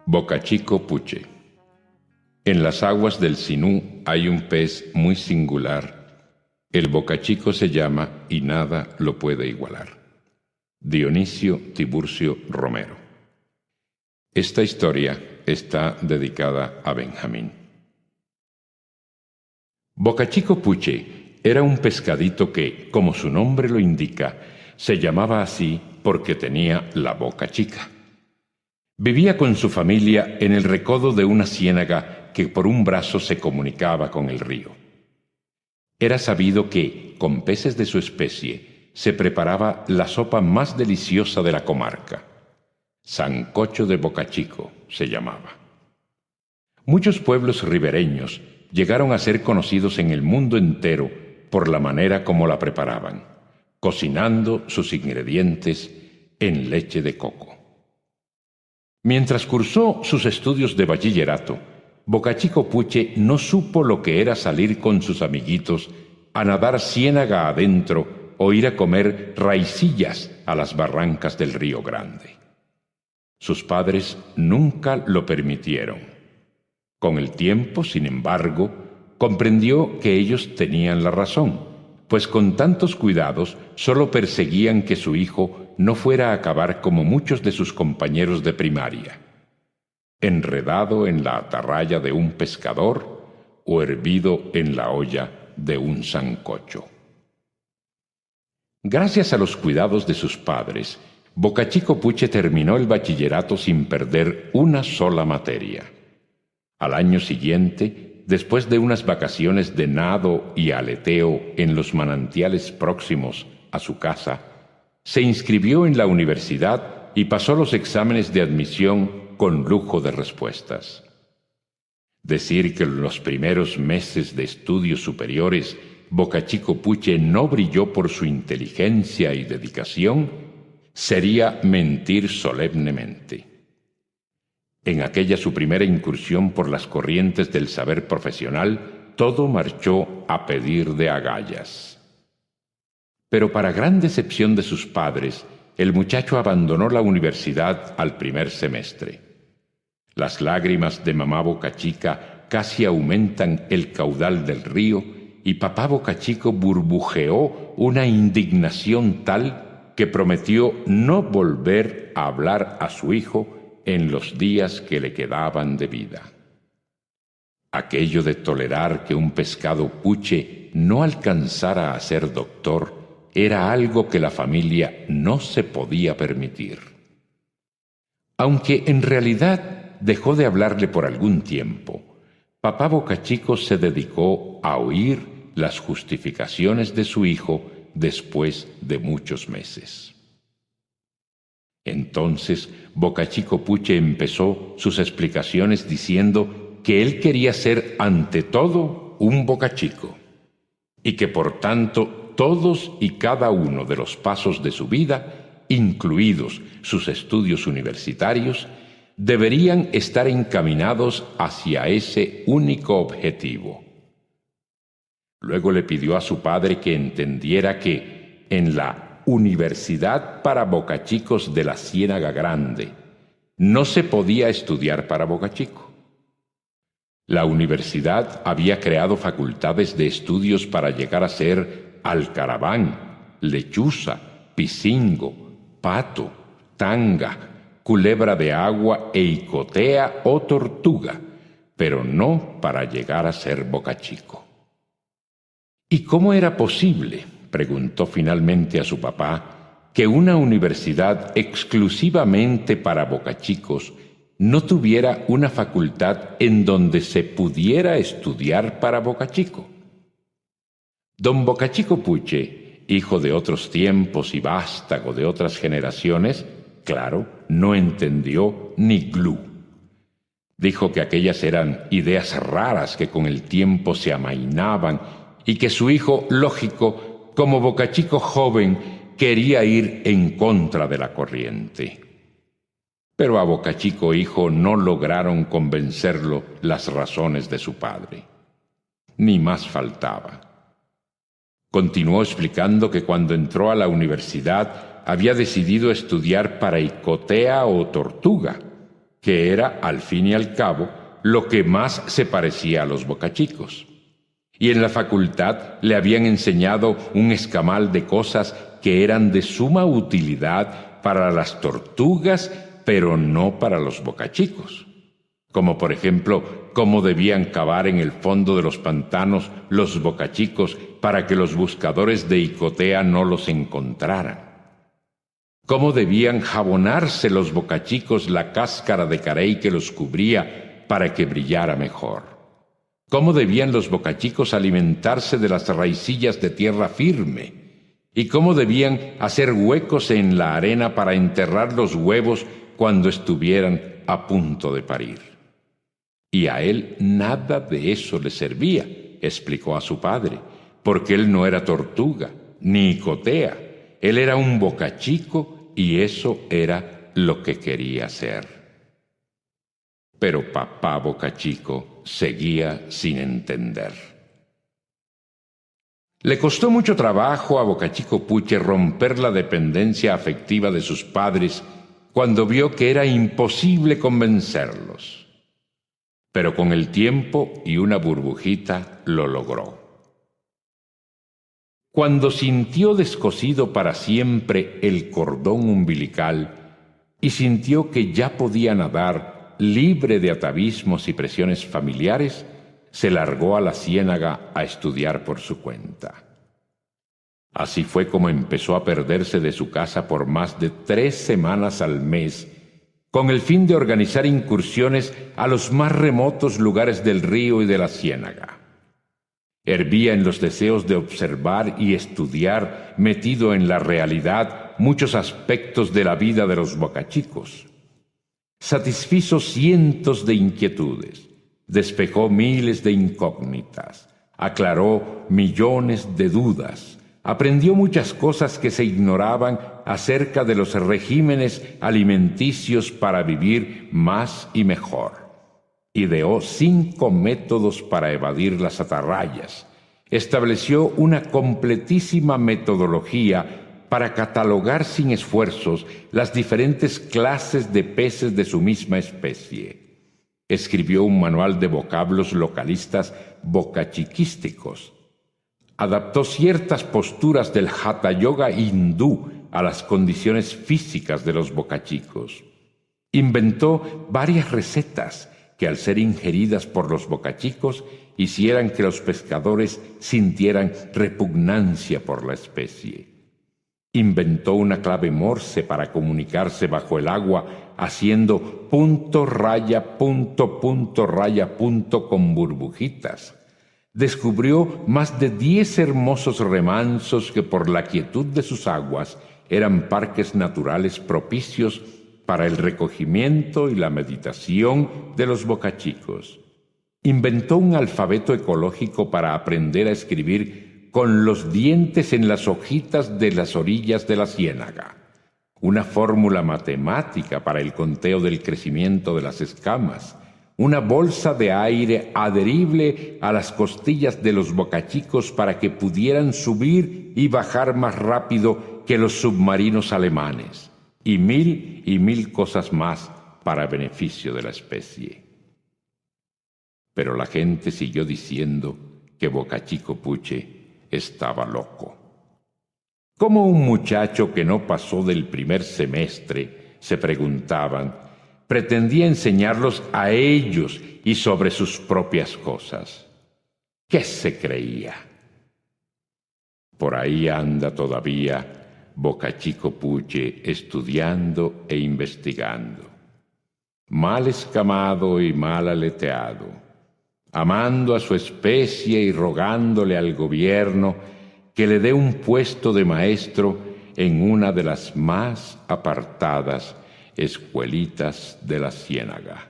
Bocachico Puche. En las aguas del Sinú hay un pez muy singular. El bocachico se llama y nada lo puede igualar. Dionisio Tiburcio Romero. Esta historia está dedicada a Benjamín. Bocachico Puche era un pescadito que, como su nombre lo indica, se llamaba así porque tenía la boca chica. Vivía con su familia en el recodo de una ciénaga que por un brazo se comunicaba con el río. Era sabido que, con peces de su especie, se preparaba la sopa más deliciosa de la comarca. Sancocho de bocachico se llamaba. Muchos pueblos ribereños llegaron a ser conocidos en el mundo entero por la manera como la preparaban, cocinando sus ingredientes en leche de coco. Mientras cursó sus estudios de bachillerato, Bocachico Puche no supo lo que era salir con sus amiguitos a nadar ciénaga adentro o ir a comer raicillas a las barrancas del Río Grande. Sus padres nunca lo permitieron. Con el tiempo, sin embargo, comprendió que ellos tenían la razón, pues con tantos cuidados solo perseguían que su hijo no fuera a acabar como muchos de sus compañeros de primaria, enredado en la atarraya de un pescador o hervido en la olla de un sancocho. Gracias a los cuidados de sus padres, Bocachico Puche terminó el bachillerato sin perder una sola materia. Al año siguiente, después de unas vacaciones de nado y aleteo en los manantiales próximos a su casa, se inscribió en la universidad y pasó los exámenes de admisión con lujo de respuestas. Decir que en los primeros meses de estudios superiores Bocachico Puche no brilló por su inteligencia y dedicación sería mentir solemnemente. En aquella su primera incursión por las corrientes del saber profesional, todo marchó a pedir de agallas. Pero para gran decepción de sus padres, el muchacho abandonó la universidad al primer semestre. Las lágrimas de mamá Bocachica casi aumentan el caudal del río y papá Bocachico burbujeó una indignación tal que prometió no volver a hablar a su hijo en los días que le quedaban de vida. Aquello de tolerar que un pescado puche no alcanzara a ser doctor era algo que la familia no se podía permitir. Aunque en realidad dejó de hablarle por algún tiempo, papá Bocachico se dedicó a oír las justificaciones de su hijo después de muchos meses. Entonces Bocachico Puche empezó sus explicaciones diciendo que él quería ser ante todo un bocachico y que por tanto todos y cada uno de los pasos de su vida, incluidos sus estudios universitarios, deberían estar encaminados hacia ese único objetivo. Luego le pidió a su padre que entendiera que en la Universidad para Bocachicos de la Ciénaga Grande no se podía estudiar para bocachico. La universidad había creado facultades de estudios para llegar a ser alcaraván, lechuza, pisingo, pato, tanga, culebra de agua e icotea o tortuga, pero no para llegar a ser bocachico. ¿Y cómo era posible, preguntó finalmente a su papá, que una universidad exclusivamente para bocachicos no tuviera una facultad en donde se pudiera estudiar para bocachico? Don Bocachico Puche, hijo de otros tiempos y vástago de otras generaciones, claro, no entendió ni glú. Dijo que aquellas eran ideas raras que con el tiempo se amainaban y que su hijo, lógico, como bocachico joven, quería ir en contra de la corriente. Pero a Bocachico hijo no lograron convencerlo las razones de su padre. Ni más faltaba. Continuó explicando que cuando entró a la universidad había decidido estudiar para icotea o tortuga, que era, al fin y al cabo, lo que más se parecía a los bocachicos. Y en la facultad le habían enseñado un escamal de cosas que eran de suma utilidad para las tortugas, pero no para los bocachicos. Como por ejemplo, cómo debían cavar en el fondo de los pantanos los bocachicos para que los buscadores de icotea no los encontraran. Cómo debían jabonarse los bocachicos la cáscara de carey que los cubría para que brillara mejor. Cómo debían los bocachicos alimentarse de las raicillas de tierra firme. Y cómo debían hacer huecos en la arena para enterrar los huevos cuando estuvieran a punto de parir. Y a él nada de eso le servía, explicó a su padre, porque él no era tortuga, ni icotea. Él era un bocachico y eso era lo que quería ser. Pero papá bocachico seguía sin entender. Le costó mucho trabajo a Bocachico Puche romper la dependencia afectiva de sus padres cuando vio que era imposible convencerlos. Pero con el tiempo y una burbujita lo logró. Cuando sintió descosido para siempre el cordón umbilical y sintió que ya podía nadar libre de atavismos y presiones familiares, se largó a la ciénaga a estudiar por su cuenta. Así fue como empezó a perderse de su casa por más de 3 semanas al mes, con el fin de organizar incursiones a los más remotos lugares del río y de la ciénaga. Hervía en los deseos de observar y estudiar, metido en la realidad, muchos aspectos de la vida de los bocachicos. Satisfizo cientos de inquietudes, despejó miles de incógnitas, aclaró millones de dudas, aprendió muchas cosas que se ignoraban acerca de los regímenes alimenticios para vivir más y mejor. Ideó 5 métodos para evadir las atarrayas. Estableció una completísima metodología para catalogar sin esfuerzos las diferentes clases de peces de su misma especie. Escribió un manual de vocablos localistas bocachiquísticos. Adaptó ciertas posturas del Hatha Yoga hindú a las condiciones físicas de los bocachicos. Inventó varias recetas que al ser ingeridas por los bocachicos hicieran que los pescadores sintieran repugnancia por la especie. Inventó una clave Morse para comunicarse bajo el agua haciendo punto, raya, punto, punto, raya, punto con burbujitas. Descubrió más de 10 hermosos remansos que por la quietud de sus aguas eran parques naturales propicios para el recogimiento y la meditación de los bocachicos. Inventó un alfabeto ecológico para aprender a escribir con los dientes en las hojitas de las orillas de la ciénaga, una fórmula matemática para el conteo del crecimiento de las escamas, una bolsa de aire adherible a las costillas de los bocachicos para que pudieran subir y bajar más rápido que los submarinos alemanes, y mil cosas más para beneficio de la especie. Pero la gente siguió diciendo que Bocachico Puche estaba loco. ¿Cómo un muchacho que no pasó del primer semestre, se preguntaban, pretendía enseñarlos a ellos y sobre sus propias cosas? ¿Qué se creía? Por ahí anda todavía Bocachico Puche estudiando e investigando, mal escamado y mal aleteado, amando a su especie y rogándole al gobierno que le dé un puesto de maestro en una de las más apartadas escuelitas de la ciénaga.